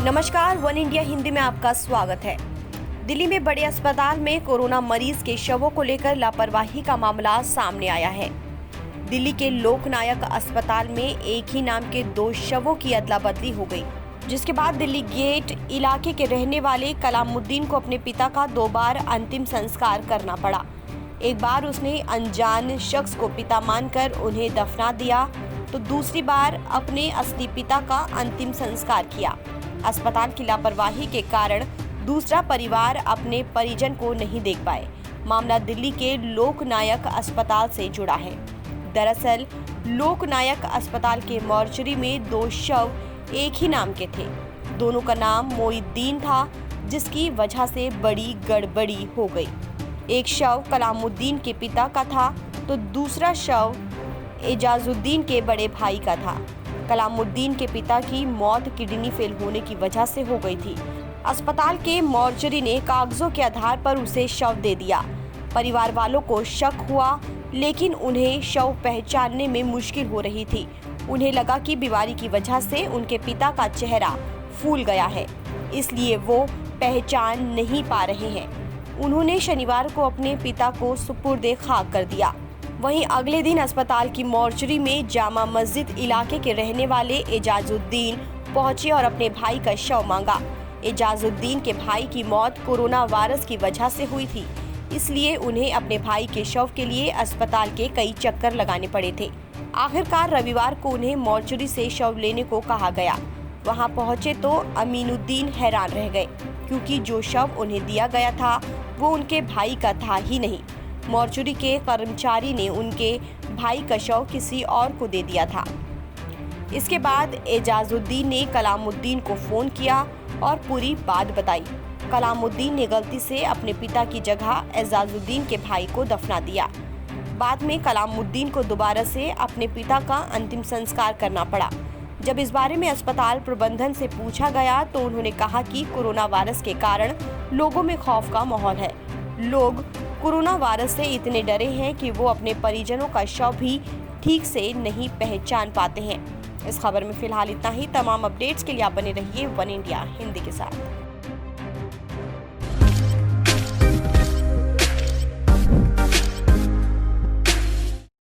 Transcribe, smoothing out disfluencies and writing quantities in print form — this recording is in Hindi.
नमस्कार, वन इंडिया हिंदी में आपका स्वागत है। दिल्ली में बड़े अस्पताल में कोरोना मरीज के शवों को लेकर लापरवाही का मामला सामने आया है। दिल्ली के लोकनायक अस्पताल में एक ही नाम के 2 शवों की अदला बदली हो गई, जिसके बाद दिल्ली गेट इलाके के रहने वाले कलामुद्दीन को अपने पिता का 2 बार अंतिम संस्कार करना पड़ा। एक बार उसने अनजान शख्स को पिता मानकर उन्हें दफना दिया, तो दूसरी बार अपने असली पिता का अंतिम संस्कार किया। अस्पताल की लापरवाही के कारण दूसरा परिवार अपने परिजन को नहीं देख पाए। मामला दिल्ली के लोकनायक अस्पताल से जुड़ा है। दरअसल लोकनायक अस्पताल के मॉर्चरी में 2 शव एक ही नाम के थे। दोनों का नाम मोइद्दीन था, जिसकी वजह से बड़ी गड़बड़ी हो गई। एक शव कलामुद्दीन के पिता का था, तो दूसरा शव एजाजुद्दीन के बड़े भाई का था। कलामुद्दीन के पिता की मौत किडनी फेल होने की वजह से हो गई थी। अस्पताल के मॉर्चरी ने कागजों के आधार पर उसे शव दे दिया। परिवार वालों को शक हुआ, लेकिन उन्हें शव पहचानने में मुश्किल हो रही थी। उन्हें लगा कि बीमारी की वजह से उनके पिता का चेहरा फूल गया है, इसलिए वो पहचान नहीं पा रहे हैं। उन्होंने शनिवार को अपने पिता को सुपुर्दे खाक कर दिया। वहीं अगले दिन अस्पताल की मॉर्चरी में जामा मस्जिद इलाके के रहने वाले एजाजुद्दीन पहुंचे और अपने भाई का शव मांगा। एजाजुद्दीन के भाई की मौत कोरोना वायरस की वजह से हुई थी, इसलिए उन्हें अपने भाई के शव के लिए अस्पताल के कई चक्कर लगाने पड़े थे। आखिरकार रविवार को उन्हें मॉर्चरी से शव लेने को कहा गया। वहां पहुंचे तो अमीनुद्दीन हैरान रह गए, क्योंकि जो शव उन्हें दिया गया था वो उनके भाई का था ही नहीं। मॉर्चरी के कर्मचारी ने उनके भाई का शव किसी और को दे दिया था। इसके बाद एजाजुद्दीन ने कलामुद्दीन को फोन किया और पूरी बात बताई। कलामुद्दीन ने गलती से अपने पिता की जगह एजाजुद्दीन के भाई को दफना दिया। बाद में कलामुद्दीन को दोबारा से अपने पिता का अंतिम संस्कार करना पड़ा। जब इस बारे में अस्पताल प्रबंधन से पूछा गया तो उन्होंने कहा कि कोरोना वायरस के कारण लोगों में खौफ का माहौल है। लोग कोरोना वायरस से इतने डरे हैं कि वो अपने परिजनों का शव भी ठीक से नहीं पहचान पाते हैं। इस खबर में फिलहाल इतना ही। तमाम अपडेट्स के लिए आप बने रहिए वन इंडिया हिंदी के साथ।